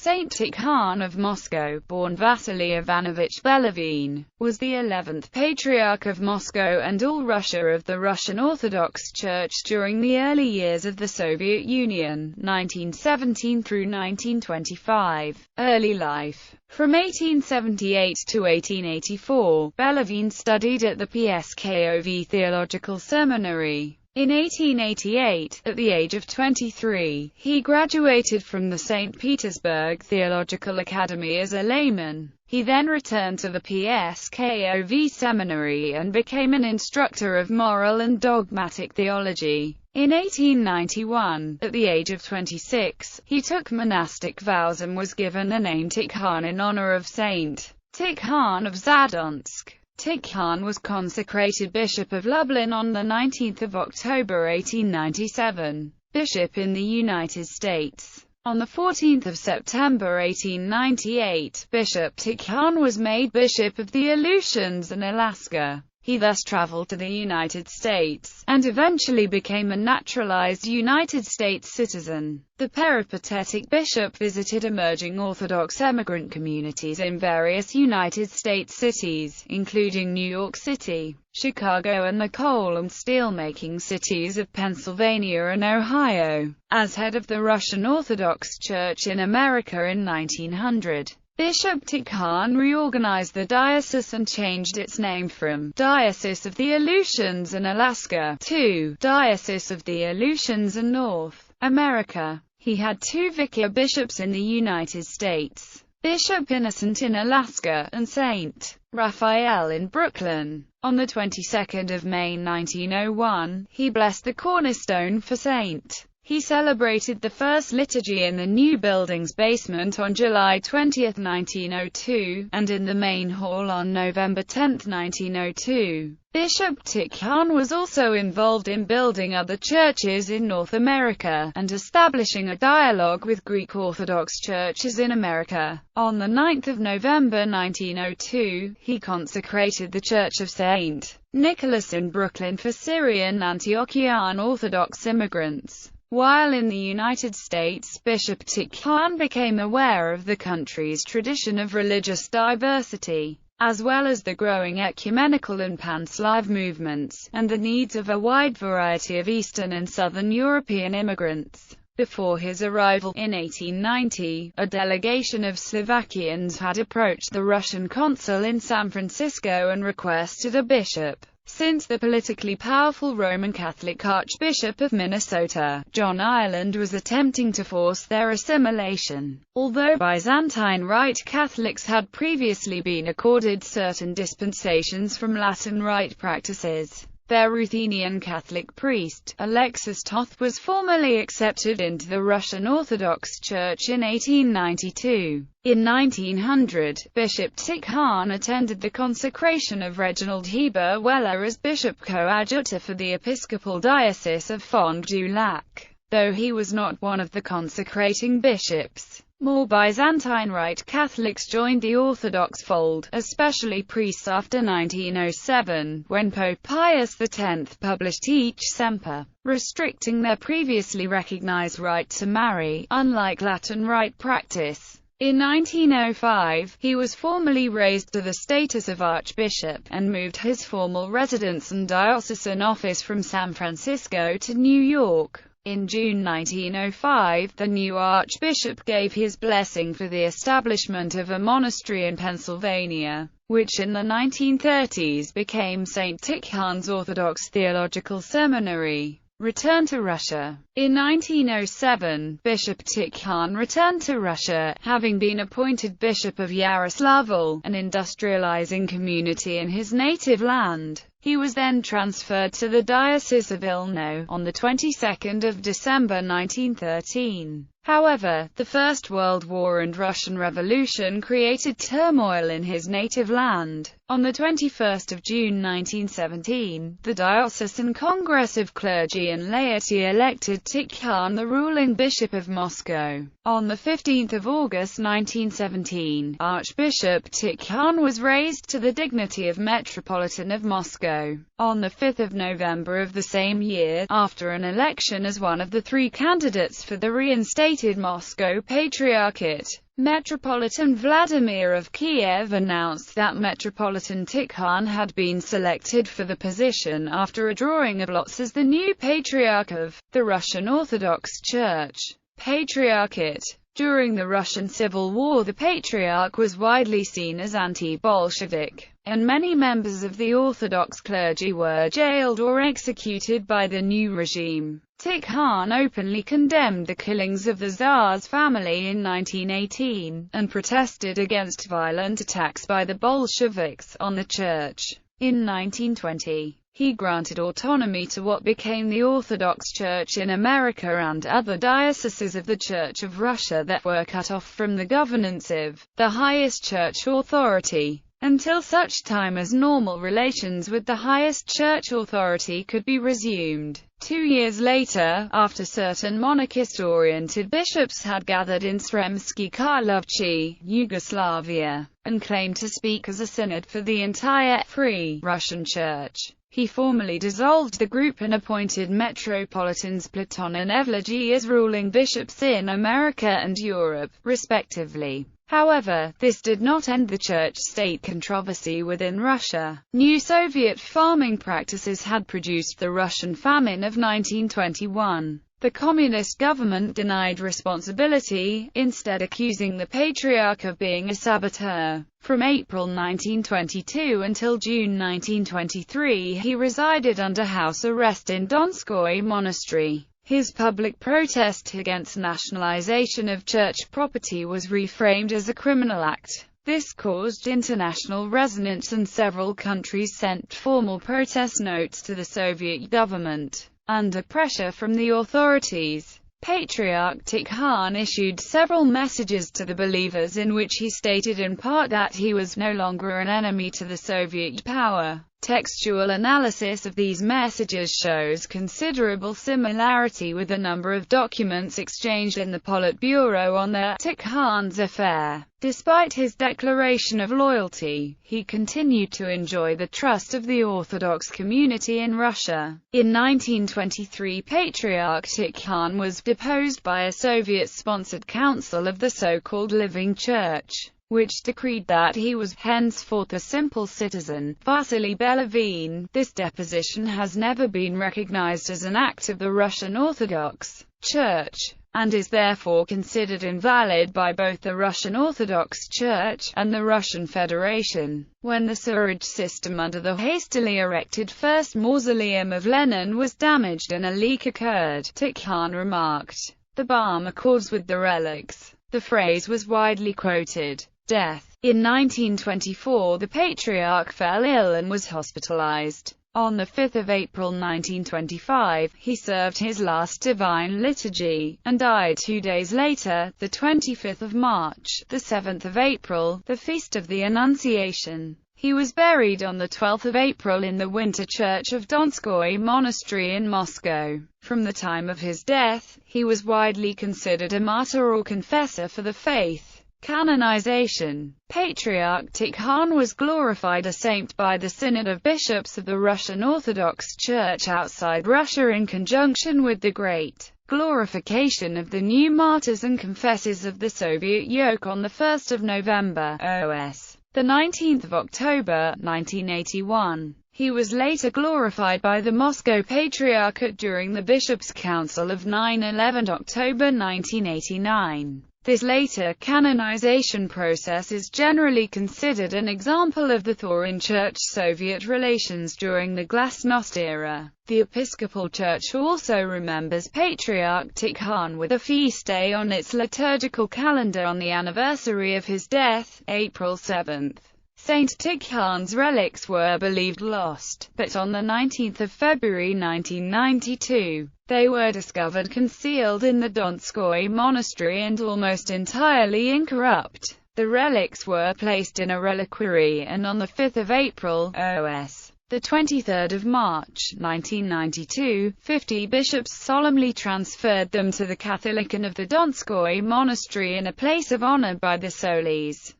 Saint Tikhon of Moscow, born Vasily Ivanovich Belavin, was the 11th Patriarch of Moscow and all Russia of the Russian Orthodox Church during the early years of the Soviet Union, 1917 through 1925. Early life. From 1878 to 1884, Belavin studied at the Pskov Theological Seminary. In 1888, at the age of 23, he graduated from the St. Petersburg Theological Academy as a layman. He then returned to the Pskov Seminary and became an instructor of moral and dogmatic theology. In 1891, at the age of 26, he took monastic vows and was given the name Tikhon in honor of Saint Tikhon of Zadonsk. Tikhon was consecrated Bishop of Lublin on 19 October 1897, Bishop in the United States. On 14 September 1898, Bishop Tikhon was made Bishop of the Aleutians and Alaska. He thus traveled to the United States, and eventually became a naturalized United States citizen. The peripatetic bishop visited emerging Orthodox immigrant communities in various United States cities, including New York City, Chicago and the coal and steel-making cities of Pennsylvania and Ohio. As head of the Russian Orthodox Church in America in 1900, Bishop Tikhon reorganized the diocese and changed its name from Diocese of the Aleutians and Alaska to Diocese of the Aleutians and North America. He had two vicar bishops in the United States, Bishop Innocent in Alaska and St. Raphael in Brooklyn. On the 22nd of May 1901, he blessed the cornerstone for St. He celebrated the first liturgy in the new building's basement on July 20, 1902, and in the main hall on November 10, 1902. Bishop Tikhon was also involved in building other churches in North America, and establishing a dialogue with Greek Orthodox churches in America. On 9 November 1902, he consecrated the Church of St. Nicholas in Brooklyn for Syrian Antiochian Orthodox immigrants. While in the United States, Bishop Tikhon became aware of the country's tradition of religious diversity, as well as the growing ecumenical and pan-Slav movements, and the needs of a wide variety of Eastern and Southern European immigrants. Before his arrival in 1890, a delegation of Slovakians had approached the Russian consul in San Francisco and requested a bishop. Since the politically powerful Roman Catholic Archbishop of Minnesota, John Ireland, was attempting to force their assimilation. Although Byzantine Rite Catholics had previously been accorded certain dispensations from Latin Rite practices, their Ruthenian Catholic priest, Alexis Toth, was formally accepted into the Russian Orthodox Church in 1892. In 1900, Bishop Tikhon attended the consecration of Reginald Heber Weller as Bishop Coadjutor for the Episcopal Diocese of Fond du Lac. Though he was not one of the consecrating bishops, more Byzantine Rite Catholics joined the Orthodox fold, especially priests after 1907, when Pope Pius X published Each Semper, restricting their previously recognized right to marry, unlike Latin Rite practice. In 1905, he was formally raised to the status of archbishop, and moved his formal residence and diocesan office from San Francisco to New York. In June 1905, the new archbishop gave his blessing for the establishment of a monastery in Pennsylvania, which in the 1930s became St. Tikhon's Orthodox Theological Seminary. Return to Russia. In 1907, Bishop Tikhon returned to Russia, having been appointed Bishop of Yaroslavl, an industrializing community in his native land. He was then transferred to the Diocese of Ilmenau on the 22nd of December 1913. However, the First World War and Russian Revolution created turmoil in his native land. On the 21st of June 1917, the Diocesan Congress of Clergy and Laity elected Tikhon the ruling Bishop of Moscow. On the 15th of August 1917, Archbishop Tikhon was raised to the dignity of Metropolitan of Moscow. On the 5th of November of the same year, after an election as one of the three candidates for the reinstatement created Moscow Patriarchate. Metropolitan Vladimir of Kiev announced that Metropolitan Tikhon had been selected for the position after a drawing of lots as the new Patriarch of the Russian Orthodox Church. Patriarchate. During the Russian Civil War, the Patriarch was widely seen as anti-Bolshevik, and many members of the Orthodox clergy were jailed or executed by the new regime. Tikhon openly condemned the killings of the Tsar's family in 1918, and protested against violent attacks by the Bolsheviks on the church. In 1920, he granted autonomy to what became the Orthodox Church in America and other dioceses of the Church of Russia that were cut off from the governance of the highest church authority, until such time as normal relations with the highest church authority could be resumed. 2 years later, after certain monarchist-oriented bishops had gathered in Sremski Karlovci, Yugoslavia, and claimed to speak as a synod for the entire Free Russian Church, he formally dissolved the group and appointed Metropolitans Platon and Evlogy as ruling bishops in America and Europe, respectively. However, this did not end the church-state controversy within Russia. New Soviet farming practices had produced the Russian famine of 1921. The communist government denied responsibility, instead accusing the Patriarch of being a saboteur. From April 1922 until June 1923, he resided under house arrest in Donskoy Monastery. His public protest against nationalization of church property was reframed as a criminal act. This caused international resonance, and several countries sent formal protest notes to the Soviet government. Under pressure from the authorities, Patriarch Tikhon issued several messages to the believers in which he stated in part that he was no longer an enemy to the Soviet power. Textual analysis of these messages shows considerable similarity with a number of documents exchanged in the Politburo on the Tikhon's affair. Despite his declaration of loyalty, he continued to enjoy the trust of the Orthodox community in Russia. In 1923, Patriarch Tikhon was deposed by a Soviet-sponsored council of the so-called Living Church, which decreed that he was henceforth a simple citizen. Vasily Belavin. This deposition has never been recognized as an act of the Russian Orthodox Church, and is therefore considered invalid by both the Russian Orthodox Church and the Russian Federation. When the sewerage system under the hastily erected first mausoleum of Lenin was damaged and a leak occurred, Tikhon remarked, "The balm accords with the relics." The phrase was widely quoted. Death. In 1924, the Patriarch fell ill and was hospitalized. On 5 April 1925, he served his last divine liturgy, and died 2 days later, the 25th of March, the 7th of April, the Feast of the Annunciation. He was buried on the 12th of April in the Winter Church of Donskoy Monastery in Moscow. From the time of his death, he was widely considered a martyr or confessor for the faith. Canonization. Patriarch Tikhon was glorified a saint by the Synod of Bishops of the Russian Orthodox Church outside Russia in conjunction with the great glorification of the new martyrs and confessors of the Soviet yoke on 1 November OS. 19 October 1981. He was later glorified by the Moscow Patriarchate during the Bishops' Council of 9–11 October 1989. This later canonization process is generally considered an example of the thaw in Church-Soviet relations during the Glasnost era. The Episcopal Church also remembers Patriarch Tikhon with a feast day on its liturgical calendar on the anniversary of his death, April 7. Saint Tikhon's relics were believed lost, but on 19 February 1992, they were discovered concealed in the Donskoy Monastery and almost entirely incorrupt. The relics were placed in a reliquary, and on 5 April OS. 23 March 1992, 50 bishops solemnly transferred them to the Catholic and of the Donskoy Monastery in a place of honor by the Solis.